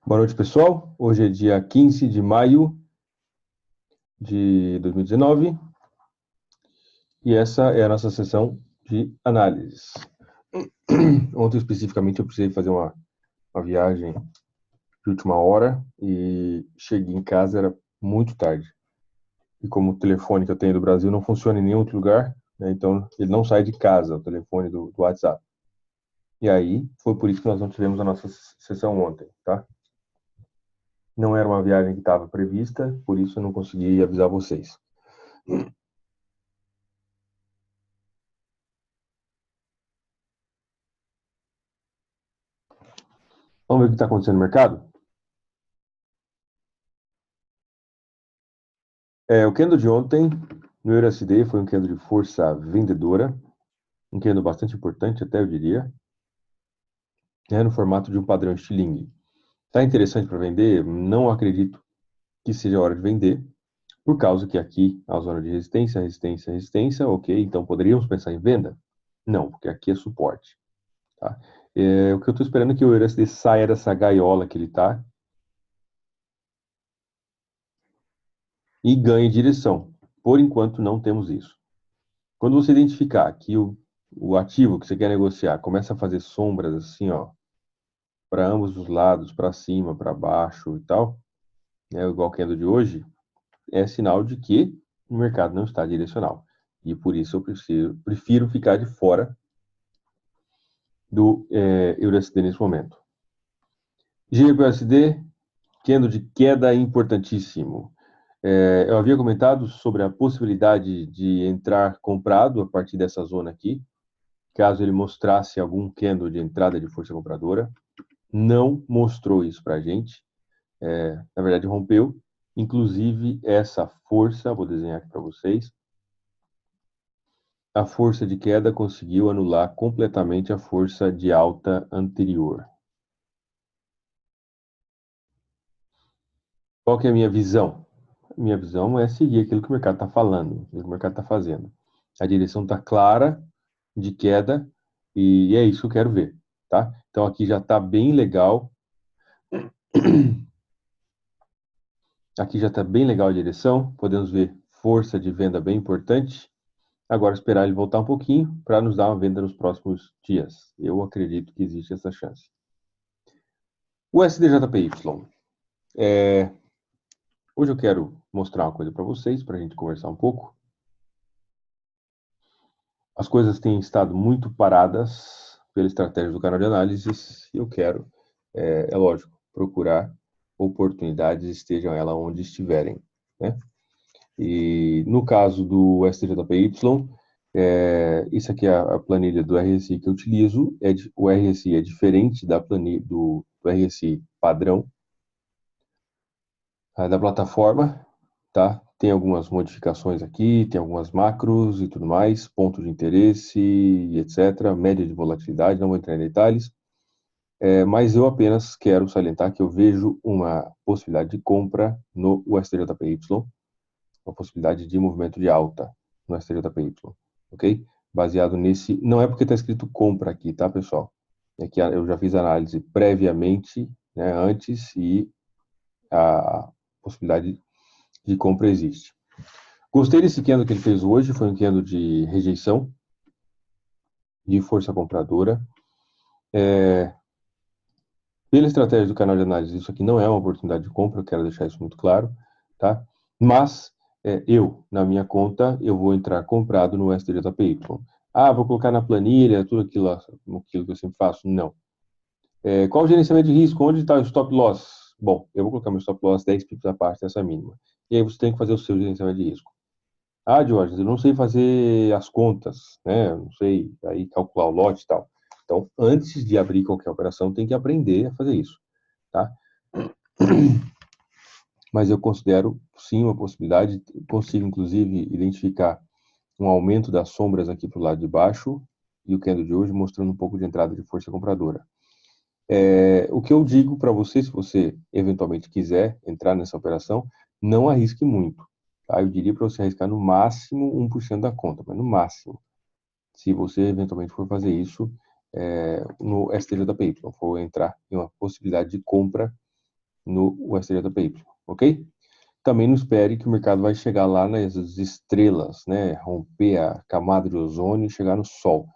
Boa noite, pessoal. Hoje é dia 15 de maio de 2019 e essa é a nossa sessão de análises. Ontem, especificamente, eu precisei fazer uma viagem de última hora e cheguei em casa, era muito tarde. E como o telefone que eu tenho do Brasil não funciona em nenhum outro lugar, né, então ele não sai de casa, o telefone do WhatsApp. E aí, foi por isso que nós não tivemos a nossa sessão ontem, tá? Não era uma viagem que estava prevista, por isso eu não consegui avisar vocês. Vamos ver o que está acontecendo no mercado? O candle de ontem no EURUSD foi um candle de força vendedora, um candle bastante importante, até eu diria, no formato de um padrão Stiling. Está interessante para vender? Não acredito que seja a hora de vender, por causa que aqui a zona de resistência, resistência, resistência, ok, então poderíamos pensar em venda? Não, porque aqui é suporte. Tá? O que eu estou esperando é que o EURUSD saia dessa gaiola que ele está e ganhe direção. Por enquanto não temos isso. Quando você identificar que o ativo que você quer negociar começa a fazer sombras assim, ó, para ambos os lados, para cima, para baixo e tal, igual que é do de hoje, é sinal de que o mercado não está direcional. E por isso eu prefiro ficar de fora do EURUSD nesse momento. GBUSD, candle de queda importantíssimo. Eu havia comentado sobre a possibilidade de entrar comprado a partir dessa zona aqui, caso ele mostrasse algum candle de entrada de força compradora. Não mostrou isso para a gente. Na verdade, rompeu. Inclusive, essa força, vou desenhar aqui para vocês, a força de queda conseguiu anular completamente a força de alta anterior. Qual que é a minha visão? Minha visão é seguir aquilo que o mercado está falando, aquilo que o mercado está fazendo. A direção está clara de queda e é isso que eu quero ver, tá? Então aqui já está bem legal. Aqui já está bem legal a direção. Podemos ver força de venda bem importante. Agora esperar ele voltar um pouquinho para nos dar uma venda nos próximos dias. Eu acredito que existe essa chance. O SDJPY. Hoje eu quero mostrar uma coisa para vocês, para a gente conversar um pouco. As coisas têm estado muito paradas pela estratégia do canal de análises e eu quero, é lógico, procurar oportunidades, estejam elas onde estiverem, né? E no caso do STJPY, isso aqui é a planilha do RSI que eu utilizo. O RSI é diferente da planilha do RSI padrão da plataforma, tá? Tem algumas modificações aqui, tem algumas macros e tudo mais, ponto de interesse, etc. Média de volatilidade, não vou entrar em detalhes. Mas eu apenas quero salientar que eu vejo uma possibilidade de compra no STJPY, uma possibilidade de movimento de alta no STJPY, ok? Baseado nesse, não é porque está escrito compra aqui, tá, pessoal? É que eu já fiz análise previamente, né, antes, e a possibilidade de compra existe. Gostei desse candle que ele fez hoje, foi um candle de rejeição, de força compradora. Pela estratégia do canal de análise, isso aqui não é uma oportunidade de compra, eu quero deixar isso muito claro, tá? Mas na minha conta, eu vou entrar comprado no STJPY. Ah, vou colocar na planilha, tudo aquilo que eu sempre faço. Não. Qual o gerenciamento de risco? Onde está o stop loss? Bom, eu vou colocar meu stop loss 10 pips a parte dessa mínima. E aí você tem que fazer o seu gerenciamento de risco. Ah, Jorge, eu não sei fazer as contas, né? Eu não sei aí calcular o lote e tal. Então, antes de abrir qualquer operação, tem que aprender a fazer isso, tá? Mas eu considero sim uma possibilidade, consigo inclusive identificar um aumento das sombras aqui para o lado de baixo e o candle de hoje mostrando um pouco de entrada de força compradora. O que eu digo para você, se você eventualmente quiser entrar nessa operação, não arrisque muito. Tá? Eu diria para você arriscar no máximo 1% da conta, mas no máximo. Se você eventualmente for fazer isso no STJPY, for entrar em uma possibilidade de compra no USDJPY, ok? Também não espere que o mercado vai chegar lá nas estrelas, né? Romper a camada de ozônio e chegar no sol.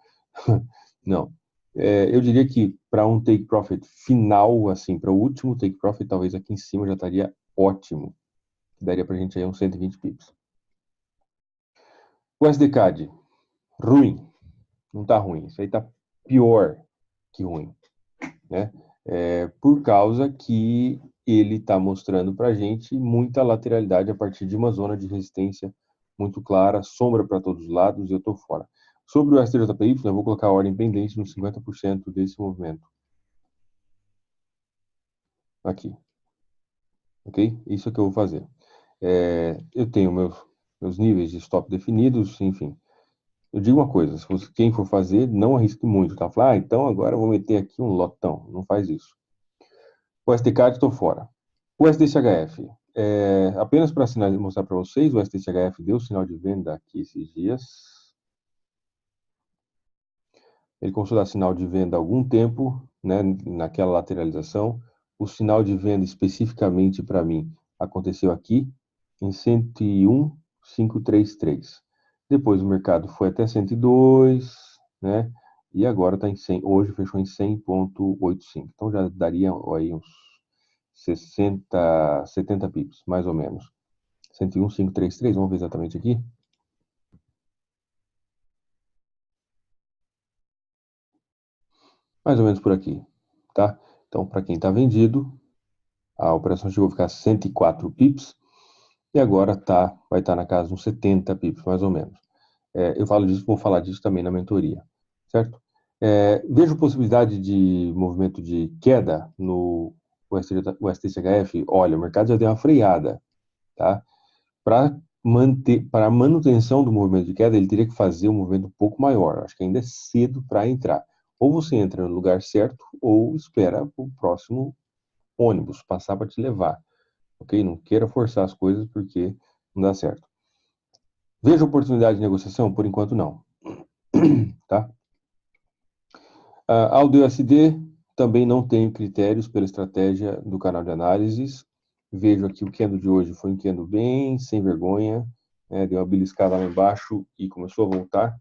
Não. Eu diria que para um take profit final, assim, para o último take profit, talvez aqui em cima já estaria ótimo. Daria para a gente aí uns 120 pips. O SDCAD, ruim. Não está ruim. Isso aí está pior que ruim, né? Por causa que ele está mostrando para a gente muita lateralidade a partir de uma zona de resistência muito clara, sombra para todos os lados e eu estou fora. Sobre o STJPY, eu vou colocar a ordem pendente nos 50% desse movimento. Aqui. Ok? Isso é que eu vou fazer. Eu tenho meus níveis de stop definidos, enfim. Eu digo uma coisa, se quem for fazer, não arrisque muito, tá? Fala, então agora eu vou meter aqui um lotão. Não faz isso. O SDCAD estou fora. O SDCHF, apenas para mostrar para vocês, o SDCHF deu sinal de venda aqui esses dias. Ele começou a dar sinal de venda há algum tempo, né, naquela lateralização. O sinal de venda especificamente para mim aconteceu aqui, em 101,533. Depois o mercado foi até 102, né, e agora está em 100, hoje fechou em 100,85. Então já daria aí uns 60, 70 pips, mais ou menos. 101,533, vamos ver exatamente aqui. Mais ou menos por aqui, tá? Então, para quem está vendido, a operação chegou a ficar 104 pips e agora vai estar na casa de uns 70 pips, mais ou menos. Eu falo disso, vou falar disso também na mentoria, certo? Vejo possibilidade de movimento de queda no STCHF. Olha, o mercado já deu uma freada, tá? Para a manutenção do movimento de queda, ele teria que fazer um movimento um pouco maior. Acho que ainda é cedo para entrar. Ou você entra no lugar certo, ou espera o próximo ônibus passar para te levar. Ok? Não queira forçar as coisas porque não dá certo. Veja oportunidade de negociação? Por enquanto, não. Tá? Ao DUSD, também não tenho critérios pela estratégia do canal de análises. Vejo aqui o candle de hoje foi um candle bem sem vergonha, deu uma beliscada lá embaixo e começou a voltar.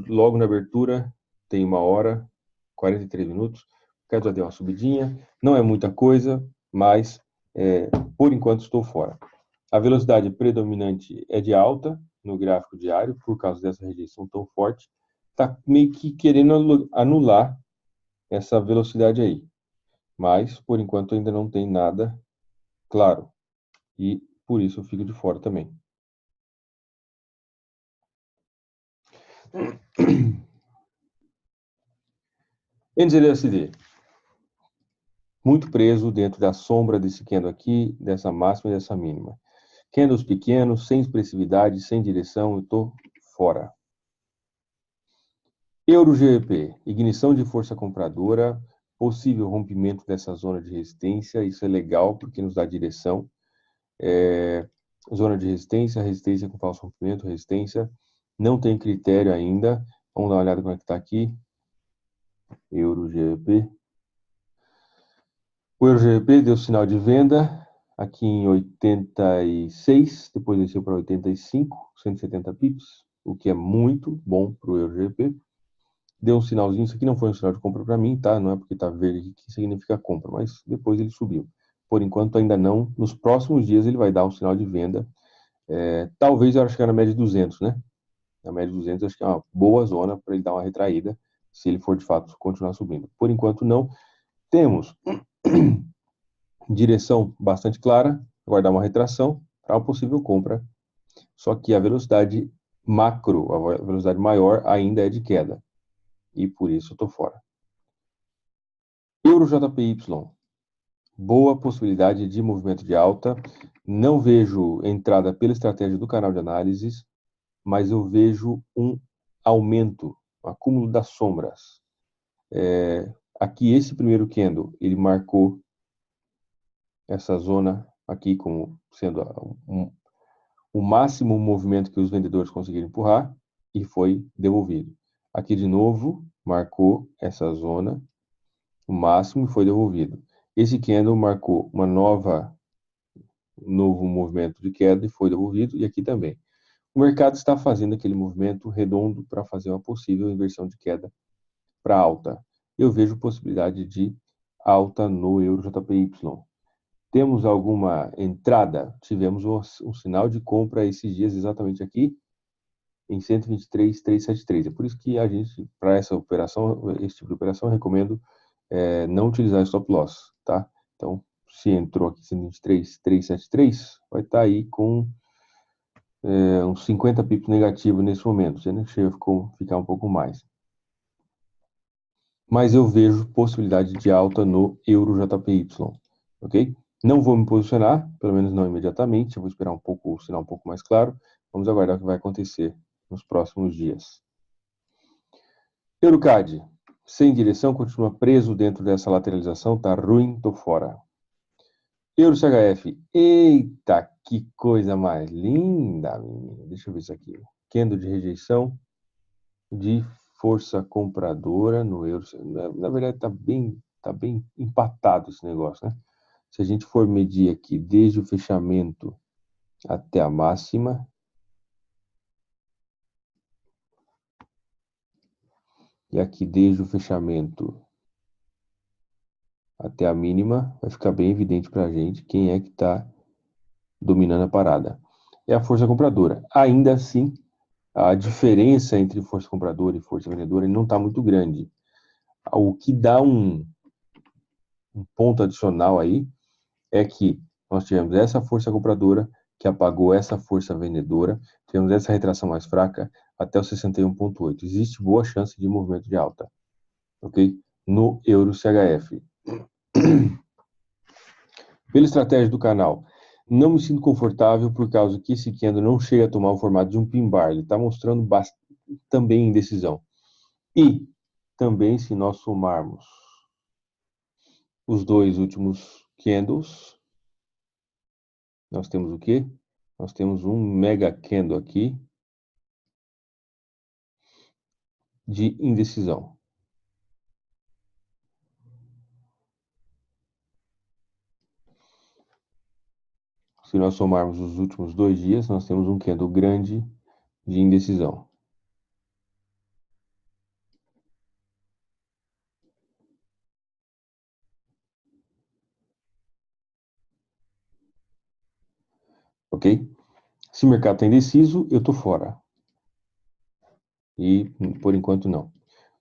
Logo na abertura, tem 1h, 43 minutos, o candle já deu uma subidinha, não é muita coisa, mas por enquanto estou fora. A velocidade predominante é de alta no gráfico diário, por causa dessa rejeição tão forte. Está meio que querendo anular essa velocidade aí. Mas, por enquanto, ainda não tem nada claro. E, por isso, eu fico de fora também. NZLSD. Muito preso dentro da sombra desse candle aqui, dessa máxima e dessa mínima. Candles pequenos, sem expressividade, sem direção, eu estou fora. EURGBP, ignição de força compradora, possível rompimento dessa zona de resistência, isso é legal porque nos dá direção. Zona de resistência, resistência com falso rompimento, resistência, não tem critério ainda. Vamos dar uma olhada como é que está aqui. EURGBP. O EURGBP deu sinal de venda aqui em 86, depois desceu para 85, 170 pips, o que é muito bom para o EURGBP. Deu um sinalzinho, isso aqui não foi um sinal de compra para mim, tá? Não é porque está verde aqui que significa compra, mas depois ele subiu. Por enquanto ainda não, nos próximos dias ele vai dar um sinal de venda. Talvez eu acho que é na média de 200, né? Na média de 200 acho que é uma boa zona para ele dar uma retraída, se ele for de fato continuar subindo. Por enquanto não. Temos direção bastante clara, aguardar uma retração para uma possível compra. Só que a velocidade macro, a velocidade maior ainda é de queda. E por isso eu estou fora. EuroJPY, boa possibilidade de movimento de alta. Não vejo entrada pela estratégia do canal de análises, mas eu vejo um aumento, um acúmulo das sombras. Aqui, esse primeiro candle, ele marcou essa zona aqui como sendo o máximo movimento que os vendedores conseguiram empurrar e foi devolvido. Aqui, de novo, marcou essa zona, o máximo e foi devolvido. Esse candle marcou um novo movimento de queda e foi devolvido, e aqui também. O mercado está fazendo aquele movimento redondo para fazer uma possível inversão de queda para alta. Eu vejo possibilidade de alta no euro JPY. Temos alguma entrada? Tivemos um sinal de compra esses dias exatamente aqui, em 123,373. É por isso que a gente, para essa operação, esse tipo de operação, eu recomendo não utilizar stop loss, tá? Então, se entrou aqui 123,373, vai estar aí com uns 50 pips negativos nesse momento. Você nem chega a ficar um pouco mais. Mas eu vejo possibilidade de alta no euro JPY, ok? Não vou me posicionar, pelo menos não imediatamente. Eu vou esperar um pouco, o sinal um pouco mais claro. Vamos aguardar o que vai acontecer nos próximos dias. EuroCAD, sem direção, continua preso dentro dessa lateralização, tá ruim, tô fora. EuroCHF, eita, que coisa mais linda, menina. Deixa eu ver isso aqui. Candle de rejeição, de força compradora no euro. Na verdade, tá bem empatado esse negócio, né? Se a gente for medir aqui desde o fechamento até a máxima, e aqui desde o fechamento até a mínima, vai ficar bem evidente para a gente quem é que está dominando a parada. É a força compradora. Ainda assim, a diferença entre força compradora e força vendedora não está muito grande. O que dá um ponto adicional aí é que nós tivemos essa força compradora que apagou essa força vendedora, tivemos essa retração mais fraca até o 61,8. Existe boa chance de movimento de alta, ok? No euro CHF. Pela estratégia do canal, não me sinto confortável por causa que esse candle não chega a tomar o formato de um pin bar. Ele está mostrando também indecisão. E também, se nós somarmos os dois últimos candles, nós temos o quê? Nós temos um mega candle aqui de indecisão. Se nós somarmos os últimos 2 dias, nós temos um candle grande de indecisão. Ok? Se o mercado está indeciso, eu estou fora. E, por enquanto, não.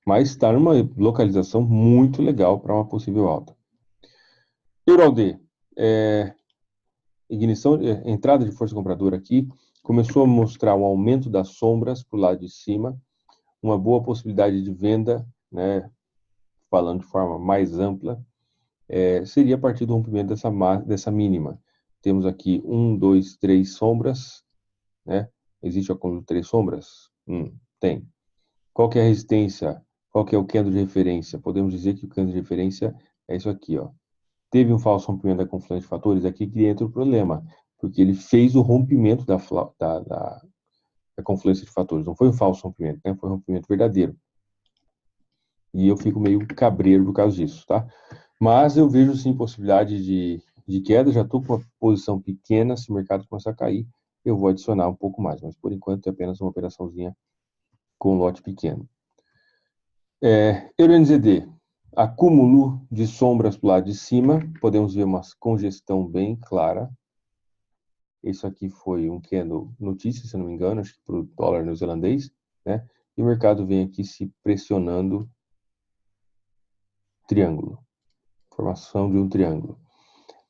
Mas está numa localização muito legal para uma possível alta. EURALD, entrada de força compradora aqui, começou a mostrar um aumento das sombras para o lado de cima, uma boa possibilidade de venda, né, falando de forma mais ampla, seria a partir do rompimento dessa mínima. Temos aqui 1, 2, 3 sombras, né? Existe o acúmulo de 3 sombras? Tem. Qual que é a resistência? Qual que é o candle de referência? Podemos dizer que o candle de referência é isso aqui, ó. Teve um falso rompimento da confluência de fatores, aqui que entra o problema, porque ele fez o rompimento da confluência de fatores. Não foi um falso rompimento, né? Foi um rompimento verdadeiro. E eu fico meio cabreiro por causa disso, tá? Mas eu vejo sim possibilidade de queda, já estou com uma posição pequena, se o mercado começar a cair, eu vou adicionar um pouco mais, mas por enquanto é apenas uma operaçãozinha com lote pequeno. EURNZD, acúmulo de sombras para o lado de cima, podemos ver uma congestão bem clara. Isso aqui foi um candle notícia, se não me engano, acho que para o dólar neozelandês, né? E o mercado vem aqui se pressionando triângulo, formação de um triângulo.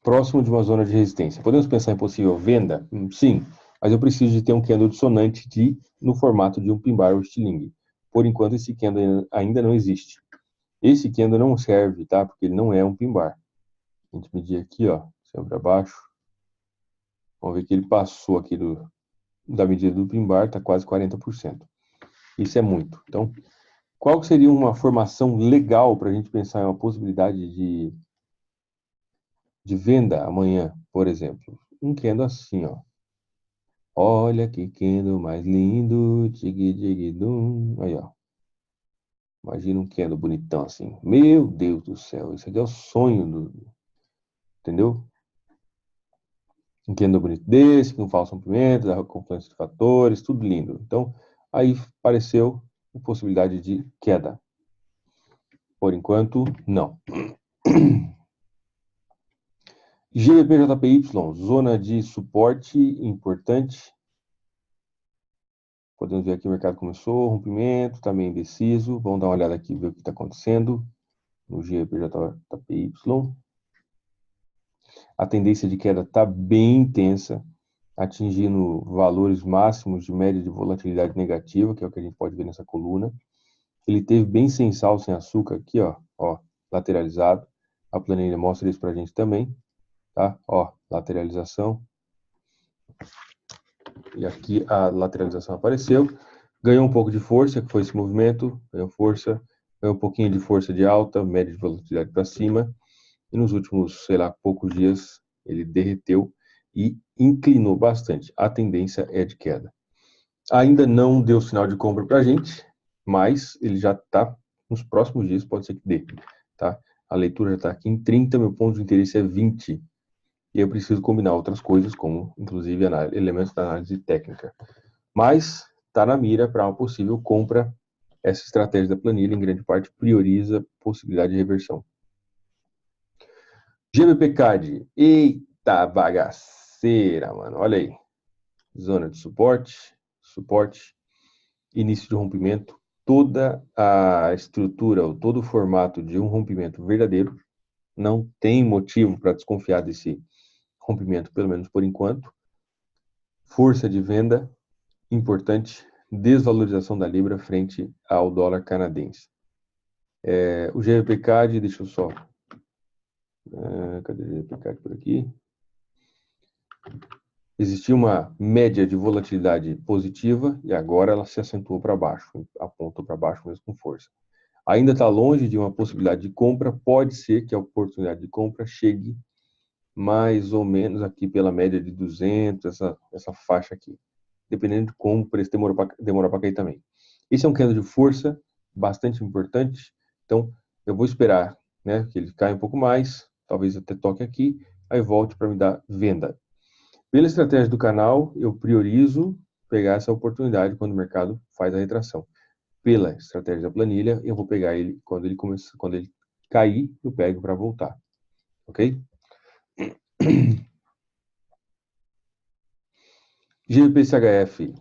Próximo de uma zona de resistência. Podemos pensar em possível venda? Sim, mas eu preciso de ter um candle dissonante no formato de um pin bar ou estilingue. Por enquanto, esse candle ainda não existe. Esse candle não serve, tá? Porque ele não é um pin bar. A gente medir aqui, ó, sempre abaixo. Vamos ver que ele passou aqui da medida do pin bar, tá quase 40%. Isso é muito. Então, qual seria uma formação legal para a gente pensar em uma possibilidade de venda amanhã, por exemplo? Um candle assim, ó. Olha que candle mais lindo, tigui-digui-dum. Aí, ó. Imagina um candle bonitão assim. Meu Deus do céu, isso aqui é o sonho entendeu? Um candle bonito desse, com um falso rompimento, da confluência de fatores, tudo lindo. Então, aí apareceu a possibilidade de queda. Por enquanto, não. GBP-JPY, zona de suporte importante. Podemos ver aqui o mercado começou, rompimento, está meio indeciso. Vamos dar uma olhada aqui, ver o que está acontecendo no GBP-JPY. A tendência de queda está bem intensa, atingindo valores máximos de média de volatilidade negativa, que é o que a gente pode ver nessa coluna. Ele teve bem sem sal, sem açúcar aqui, ó, lateralizado. A planilha mostra isso para a gente também, tá? Ó, lateralização. E aqui a lateralização apareceu. Ganhou um pouco de força, que foi esse movimento, ganhou força, ganhou um pouquinho de força de alta, média de volatilidade para cima. E nos últimos, sei lá, poucos dias, ele derreteu e inclinou bastante. A tendência é de queda. Ainda não deu sinal de compra para a gente, mas ele já está, nos próximos dias, pode ser que dê. Tá? A leitura já está aqui em 30, meu ponto de interesse é 20. E eu preciso combinar outras coisas, como, inclusive, elementos da análise técnica. Mas está na mira para uma possível compra. Essa estratégia da planilha, em grande parte, prioriza possibilidade de reversão. GBP-CAD. Eita bagaceira, mano. Olha aí. Zona de suporte, início de rompimento. Toda a estrutura, ou todo o formato de um rompimento verdadeiro. Não tem motivo para desconfiar desse rompimento, pelo menos por enquanto. Força de venda, importante. Desvalorização da libra frente ao dólar canadense. O GBP-CAD, deixa eu só... cadê o GBP-CAD por aqui? Existia uma média de volatilidade positiva e agora ela se acentuou para baixo, apontou para baixo mesmo com força. Ainda está longe de uma possibilidade de compra, pode ser que a oportunidade de compra chegue mais ou menos aqui pela média de 200, essa faixa aqui, dependendo de como o preço demora para cair também. Esse é um candle de força bastante importante, então eu vou esperar, né, que ele caia um pouco mais, talvez até toque aqui, aí volte para me dar venda. Pela estratégia do canal, eu priorizo pegar essa oportunidade quando o mercado faz a retração. Pela estratégia da planilha, eu vou pegar ele quando ele cair, eu pego para voltar. Ok? GBP-CHF,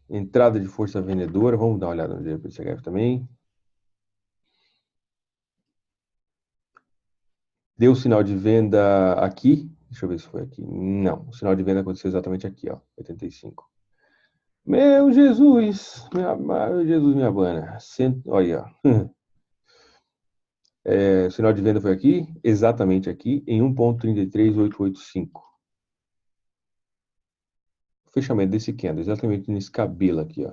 entrada de força vendedora. Vamos dar uma olhada no GBP-CHF também. Deu sinal de venda aqui. Deixa eu ver se foi aqui. Não, o sinal de venda aconteceu exatamente aqui, ó, 85. Meu Jesus, minha bana. Olha, o sinal de venda foi aqui, exatamente aqui, em 1.33885. O fechamento desse candle, exatamente nesse cabelo aqui, ó,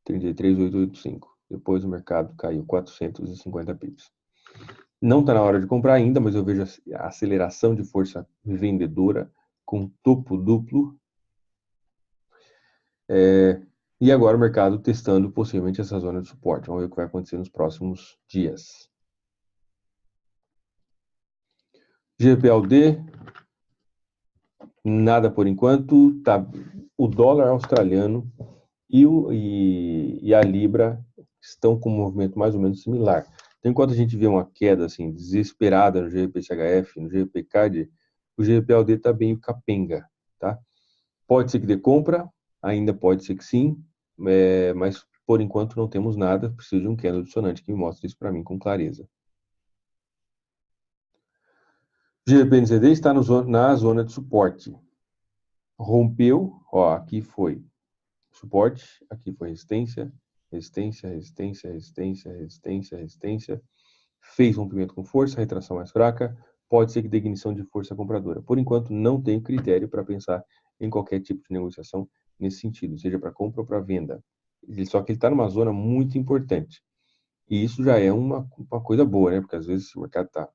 33885. Depois o mercado caiu 450 pips. Não está na hora de comprar ainda, mas eu vejo a aceleração de força vendedora com topo duplo. E agora o mercado testando possivelmente essa zona de suporte. Vamos ver o que vai acontecer nos próximos dias. GBPLD, nada por enquanto. Tá, o dólar australiano e a libra estão com um movimento mais ou menos similar. Então, enquanto a gente vê uma queda assim, desesperada no GBP-CHF, no GBP-CAD, o GBPLD está bem capenga. Tá? Pode ser que dê compra, ainda pode ser que sim, mas por enquanto não temos nada. Preciso de um candle dissonante que me mostre isso para mim com clareza. GBP-NZD está na zona de suporte. Rompeu, ó, aqui foi suporte, aqui foi resistência, resistência, resistência, resistência, resistência, resistência. Fez rompimento com força, retração mais fraca, pode ser que dê ignição de força compradora. Por enquanto, não tenho critério para pensar em qualquer tipo de negociação nesse sentido, seja para compra ou para venda. Só que ele está numa zona muito importante. E isso já é uma coisa boa, né? Porque às vezes o mercado está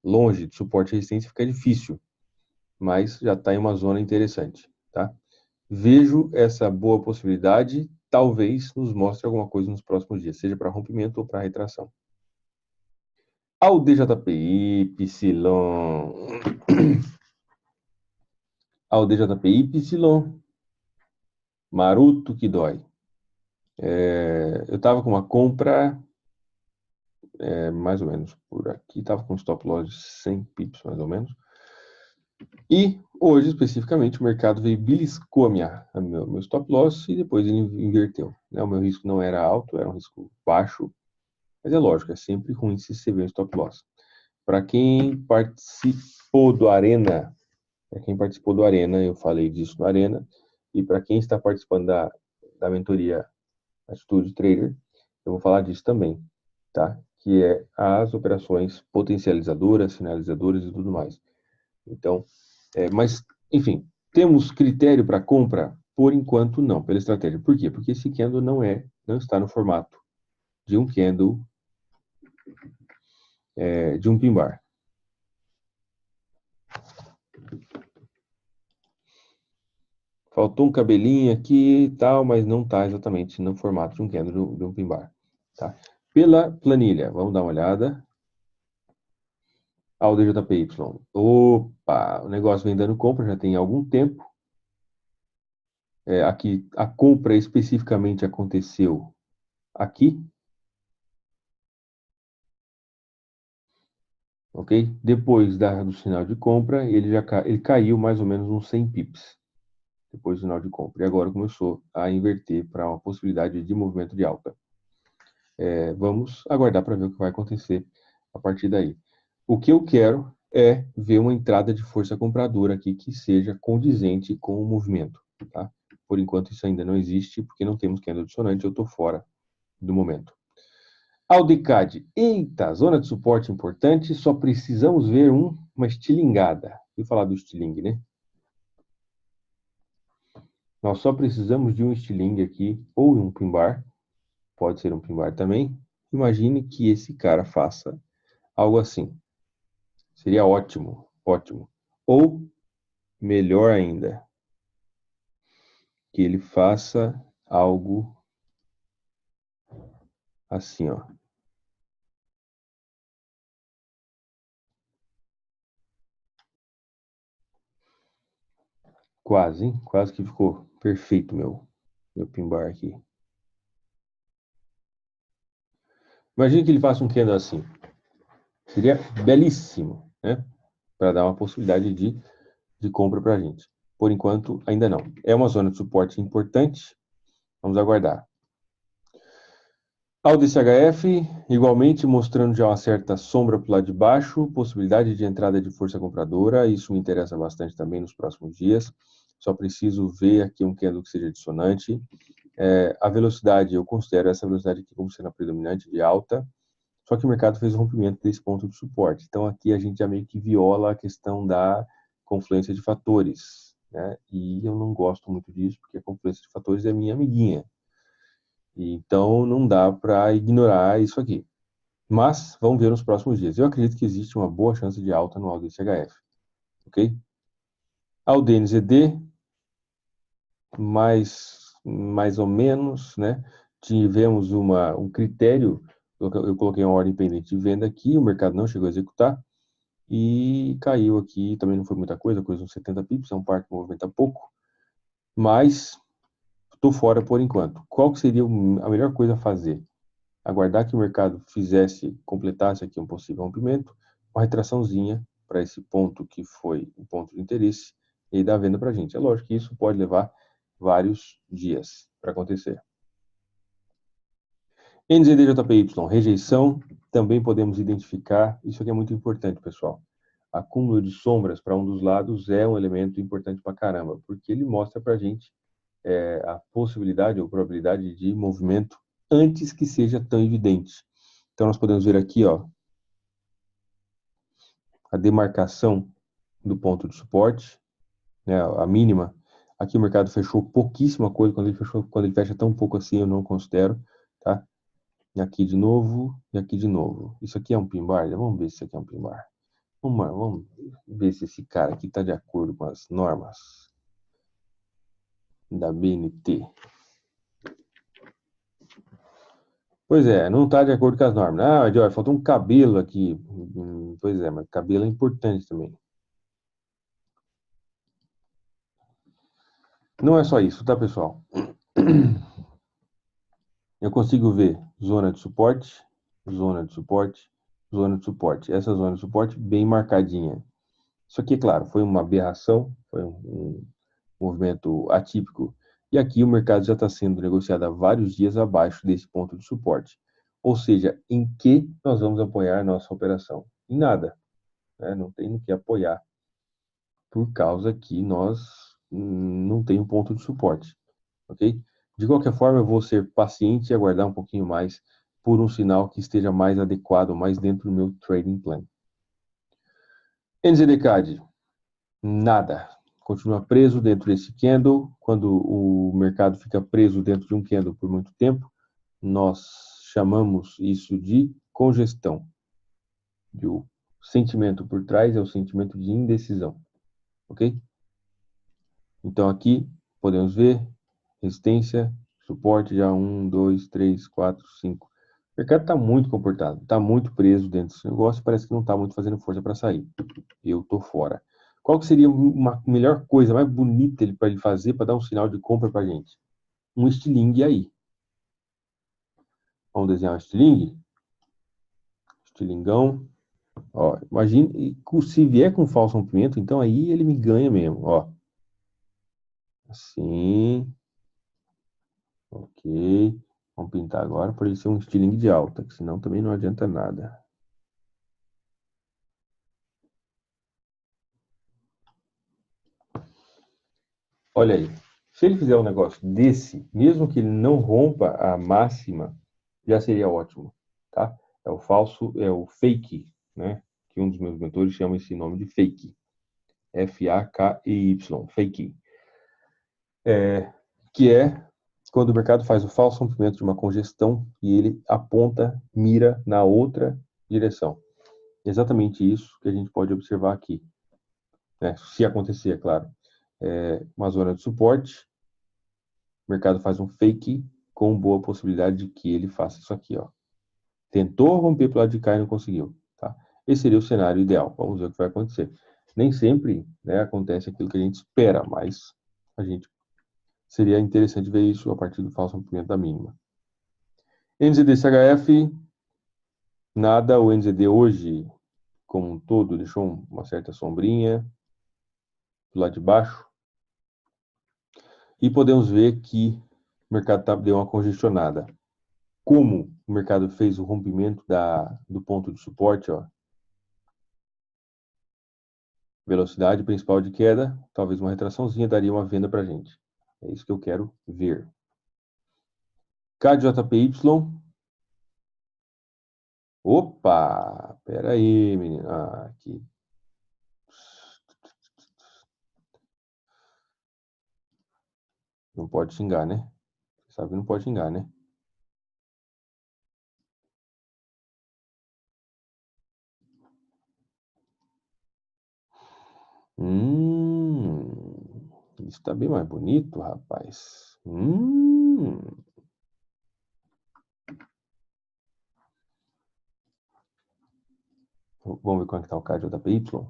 longe de suporte e resistência, fica difícil. Mas já está em uma zona interessante, tá? Vejo essa boa possibilidade, talvez nos mostre alguma coisa nos próximos dias, seja para rompimento ou para retração. Ao DJPY, ao DJPY, Maroto que dói. Eu estava com uma compra, mais ou menos por aqui, estava com um stop loss de 100 pips, mais ou menos. E hoje, especificamente, o mercado veio beliscou meu stop loss e depois ele inverteu. Né? O meu risco não era alto, era um risco baixo, mas é lógico, é sempre ruim se você vê um stop loss. Para quem participou do Arena, eu falei disso no Arena, e para quem está participando da mentoria Atitude Trader, eu vou falar disso também, tá? Que é as operações potencializadoras, finalizadoras e tudo mais. Então, mas, enfim, temos critério para compra? Por enquanto, não, pela estratégia. Por quê? Porque esse candle não está no formato de um candle, de um pin bar. Faltou um cabelinho aqui e tal, mas não está exatamente no formato de um candle de um pin bar. Tá? Pela planilha, vamos dar uma olhada. Ao DJPY. Opa, o negócio vem dando compra já tem algum tempo. Aqui, a compra especificamente aconteceu aqui. Ok? Depois do sinal de compra, ele caiu mais ou menos uns 100 pips. Depois do sinal de compra. E agora começou a inverter para uma possibilidade de movimento de alta. Vamos aguardar para ver o que vai acontecer a partir daí. O que eu quero é ver uma entrada de força compradora aqui que seja condizente com o movimento. Tá? Por enquanto isso ainda não existe, porque não temos candle dissonante, eu estou fora do momento. Aldecad, eita, zona de suporte importante, só precisamos ver uma estilingada. Vou falar do estilingue, né? Nós só precisamos de um estilingue aqui, ou um pin bar, pode ser um pin bar também. Imagine que esse cara faça algo assim. Seria ótimo, ótimo. Ou, melhor ainda, que ele faça algo assim, ó. Quase, hein? Quase que ficou perfeito meu pin bar aqui. Imagine que ele faça um candle assim. Seria belíssimo, né? Para dar uma possibilidade de compra para a gente. Por enquanto, ainda não. É uma zona de suporte importante. Vamos aguardar. Ao DCHF, igualmente mostrando já uma certa sombra para o lado de baixo, possibilidade de entrada de força compradora, isso me interessa bastante também nos próximos dias. Só preciso ver aqui um candle que seja dissonante. A velocidade, eu considero essa velocidade aqui como sendo a predominante de alta, só que o mercado fez o rompimento desse ponto de suporte. Então aqui a gente já meio que viola a questão da confluência de fatores, né? E eu não gosto muito disso, porque a confluência de fatores é minha amiguinha. Então não dá para ignorar isso aqui. Mas vamos ver nos próximos dias. Eu acredito que existe uma boa chance de alta no AUD-CHF. Ok? AUD-NZD, mais ou menos, né? Tivemos um critério, eu coloquei uma ordem pendente de venda aqui, o mercado não chegou a executar e caiu aqui, também não foi muita coisa uns 70 pips, é um par que movimenta pouco, mas estou fora por enquanto. Qual que seria a melhor coisa a fazer? Aguardar que o mercado completasse aqui um possível rompimento, uma retraçãozinha para esse ponto que foi o ponto de interesse e dar venda para a gente. É lógico que isso pode levar vários dias para acontecer. NZDJPY, rejeição, também podemos identificar, isso aqui é muito importante, pessoal. Acúmulo de sombras para um dos lados é um elemento importante para caramba, porque ele mostra para a gente a possibilidade ou probabilidade de movimento antes que seja tão evidente. Então, nós podemos ver aqui, ó, a demarcação do ponto de suporte, né, a mínima. Aqui o mercado fechou pouquíssima coisa, quando ele fecha tão pouco assim, eu não considero, tá? E aqui de novo, e aqui de novo. Isso aqui é um pin bar? Vamos ver se isso aqui é um pin bar. Vamos ver se esse cara aqui está de acordo com as normas da BNT. Pois é, não está de acordo com as normas. Ah, Joy, faltou um cabelo aqui. Pois é, mas cabelo é importante também. Não é só isso, tá, pessoal? Eu consigo ver zona de suporte, zona de suporte, zona de suporte. Essa zona de suporte bem marcadinha. Isso aqui, é claro, foi uma aberração, foi um movimento atípico. E aqui o mercado já está sendo negociado há vários dias abaixo desse ponto de suporte. Ou seja, em que nós vamos apoiar a nossa operação? Em nada, né? Não tem no que apoiar, por causa que nós não tem um ponto de suporte, ok? De qualquer forma, eu vou ser paciente e aguardar um pouquinho mais por um sinal que esteja mais adequado, mais dentro do meu trading plan. NZDCAD, nada. Continua preso dentro desse candle. Quando o mercado fica preso dentro de um candle por muito tempo, nós chamamos isso de congestão. E o sentimento por trás é o sentimento de indecisão, ok? Então aqui podemos ver resistência, suporte já 1, 2, 3, 4, 5. O mercado está muito comportado, está muito preso dentro desse negócio, parece que não está muito fazendo força para sair. Eu estou fora. Qual que seria uma melhor coisa, mais bonita para ele fazer para dar um sinal de compra para a gente? Um estilingue aí. Vamos desenhar um estilingue? Estilingão. Ó, imagine, se vier com falso rompimento, então aí ele me ganha mesmo. Ó, assim, ok. Vamos pintar agora para ele ser um estilingue de alta, que senão também não adianta nada. Olha aí, se ele fizer um negócio desse, mesmo que ele não rompa a máxima, já seria ótimo, tá? É o falso, é o fake, né? Que um dos meus mentores chama esse nome de fake. F-A-K-E-Y, fake. Que é quando o mercado faz o falso rompimento de uma congestão e ele aponta, mira na outra direção. Exatamente isso que a gente pode observar aqui, né? Se acontecer, é claro. Uma zona de suporte, o mercado faz um fake com boa possibilidade de que ele faça isso aqui, ó. Tentou romper para o lado de cá e não conseguiu, tá? Esse seria o cenário ideal. Vamos ver o que vai acontecer. Nem sempre, né, acontece aquilo que a gente espera, mas a gente seria interessante ver isso a partir do falso rompimento da mínima. NZD-CHF, nada. O NZD hoje, como um todo, deixou uma certa sombrinha do lado de baixo. E podemos ver que o mercado deu uma congestionada. Como o mercado fez o rompimento do ponto de suporte, ó, velocidade principal de queda, talvez uma retraçãozinha daria uma venda para a gente. É isso que eu quero ver. KJPY. Opa! Pera aí, menino. Aqui. Não pode xingar, né? Você sabe que não pode xingar, né? Isso tá bem mais bonito, rapaz. Vamos ver como é que tá o KJPY.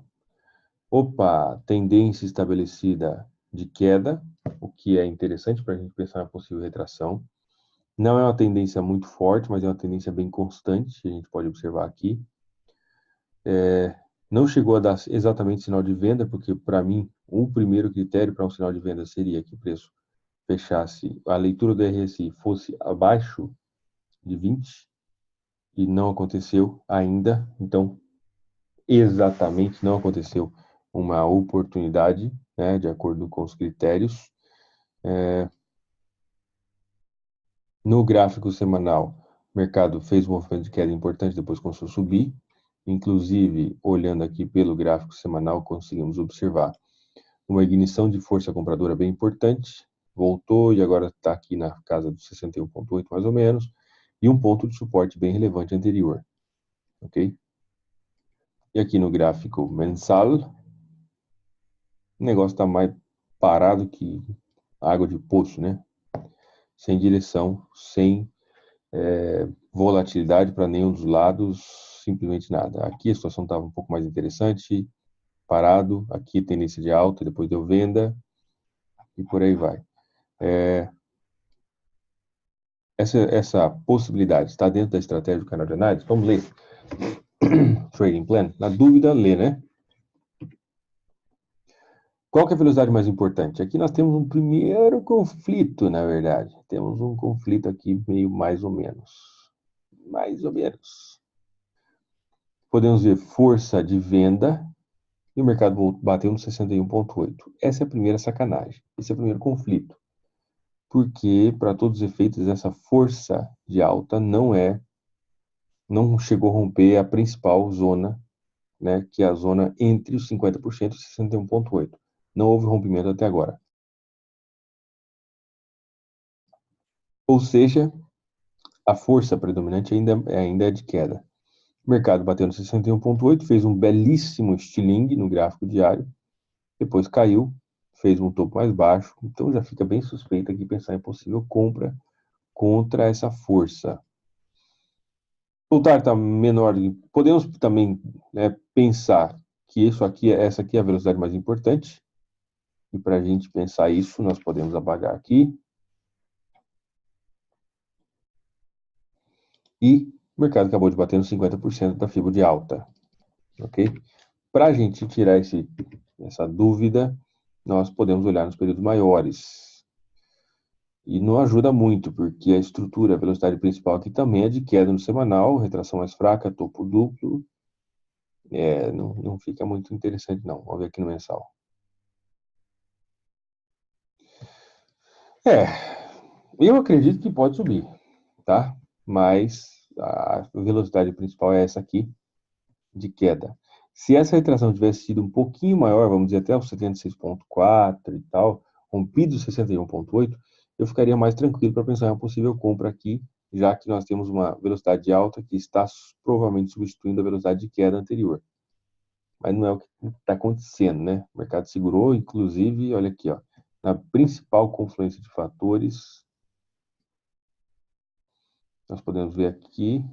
Opa, tendência estabelecida de queda, o que é interessante para a gente pensar na possível retração. Não é uma tendência muito forte, mas é uma tendência bem constante, que a gente pode observar aqui. Não chegou a dar exatamente sinal de venda, porque para mim, o primeiro critério para um sinal de venda seria que o preço fechasse, a leitura do RSI fosse abaixo de 20, e não aconteceu ainda. Então, exatamente não aconteceu uma oportunidade, né, de acordo com os critérios. No gráfico semanal, o mercado fez um movimento de queda importante, depois começou a subir. Inclusive, olhando aqui pelo gráfico semanal, conseguimos observar uma ignição de força compradora bem importante. Voltou e agora está aqui na casa dos 61,8 mais ou menos. E um ponto de suporte bem relevante anterior. Ok? E aqui no gráfico mensal, o negócio está mais parado que água de poço, né? Sem direção, sem volatilidade para nenhum dos lados, simplesmente nada. Aqui a situação estava um pouco mais interessante, parado, aqui tendência de alta, depois deu venda, e por aí vai. Essa possibilidade está dentro da estratégia do canal de análise? Vamos ler. Trading Plan. Na dúvida, lê, né? Qual que é a velocidade mais importante? Aqui nós temos um primeiro conflito, na verdade. Temos um conflito aqui meio mais ou menos. Mais ou menos. Podemos ver força de venda e o mercado bateu no 61,8. Essa é a primeira sacanagem. Esse é o primeiro conflito. Porque, para todos os efeitos, essa força de alta não chegou a romper a principal zona, né, que é a zona entre os 50% e 61,8. Não houve rompimento até agora. Ou seja, a força predominante ainda é de queda. O mercado bateu no 61,8, fez um belíssimo estilingue no gráfico diário, depois caiu, fez um topo mais baixo, então já fica bem suspeito aqui pensar em possível compra contra essa força. O TAR está menor, podemos também, né, pensar que essa aqui é a velocidade mais importante, e para a gente pensar isso, nós podemos apagar aqui, e o mercado acabou de bater no 50% da fibra de alta, ok? Para a gente tirar essa dúvida, nós podemos olhar nos períodos maiores. E não ajuda muito, porque a estrutura, a velocidade principal aqui também é de queda no semanal, retração mais fraca, topo duplo. Não fica muito interessante não. Vamos ver aqui no mensal. Eu acredito que pode subir, tá? Mas a velocidade principal é essa aqui, de queda. Se essa retração tivesse sido um pouquinho maior, vamos dizer até os 76,4 e tal, rompido 61,8, eu ficaria mais tranquilo para pensar em uma possível compra aqui, já que nós temos uma velocidade de alta que está provavelmente substituindo a velocidade de queda anterior. Mas não é o que está acontecendo, né? O mercado segurou, inclusive, olha aqui, ó, na principal confluência de fatores, nós podemos ver aqui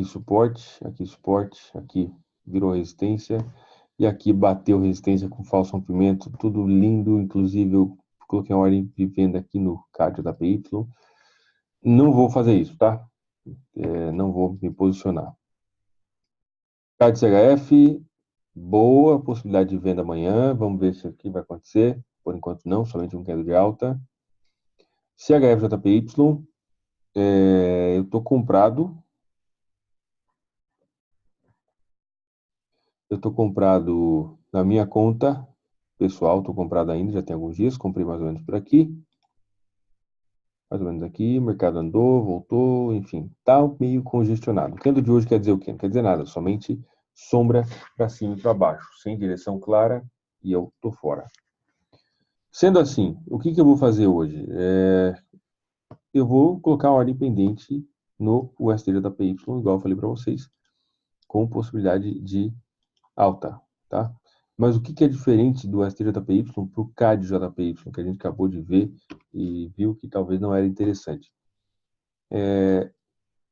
suporte, aqui virou resistência, e aqui bateu resistência com falso rompimento, tudo lindo, inclusive eu coloquei uma ordem de venda aqui no card da PY. Não vou fazer isso, tá? Não vou me posicionar. Card CHF, boa possibilidade de venda amanhã, vamos ver se aqui vai acontecer, por enquanto não, somente um candle de alta. CHF-JPY, eu estou comprado. Eu estou comprado na minha conta pessoal, estou comprado ainda, já tem alguns dias, comprei mais ou menos por aqui. Mais ou menos aqui, o mercado andou, voltou, enfim, tá meio congestionado. O candle de hoje quer dizer o quê? Não quer dizer nada, somente sombra para cima e para baixo, sem direção clara, e eu tô fora. Sendo assim, o que eu vou fazer hoje? Eu vou colocar uma ordem pendente no USDJPY, igual eu falei para vocês, com possibilidade de alta, tá? Mas o que é diferente do STJPY para o CAD-JPY, que a gente acabou de ver e viu que talvez não era interessante?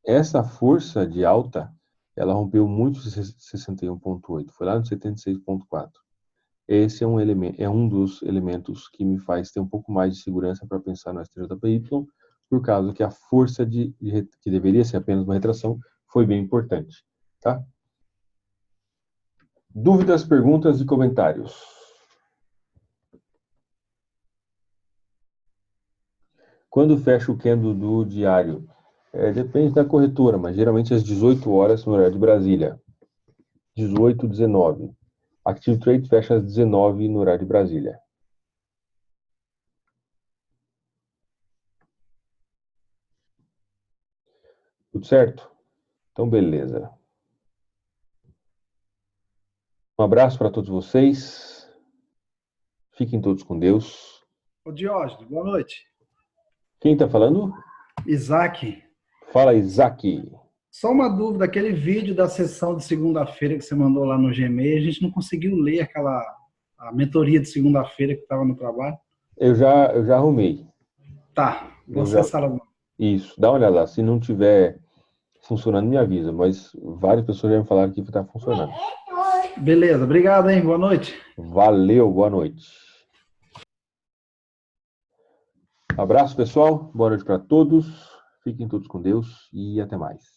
Essa força de alta, ela rompeu muito 61,8, foi lá no 76,4. Esse é um dos elementos que me faz ter um pouco mais de segurança para pensar no STJPY, por causa que a força que deveria ser apenas uma retração foi bem importante, tá? Dúvidas, perguntas e comentários? Quando fecha o candle do diário? Depende da corretora, mas geralmente às 18 horas no horário de Brasília. 18, 19. Active Trade fecha às 19 no horário de Brasília. Tudo certo? Então, beleza. Um abraço para todos vocês. Fiquem todos com Deus. Ô Diógenes, boa noite. Quem está falando? Isaac. Fala, Isaac. Só uma dúvida, aquele vídeo da sessão de segunda-feira que você mandou lá no Gmail, a gente não conseguiu ler a mentoria de segunda-feira que estava no trabalho. Eu já arrumei. Tá, vou Eu já, acessar lá. Isso, dá uma olhada lá. Se não tiver funcionando, me avisa, mas várias pessoas já me falaram que está funcionando. Beleza, obrigado, hein? Boa noite. Valeu, boa noite. Abraço, pessoal. Boa noite para todos. Fiquem todos com Deus e até mais.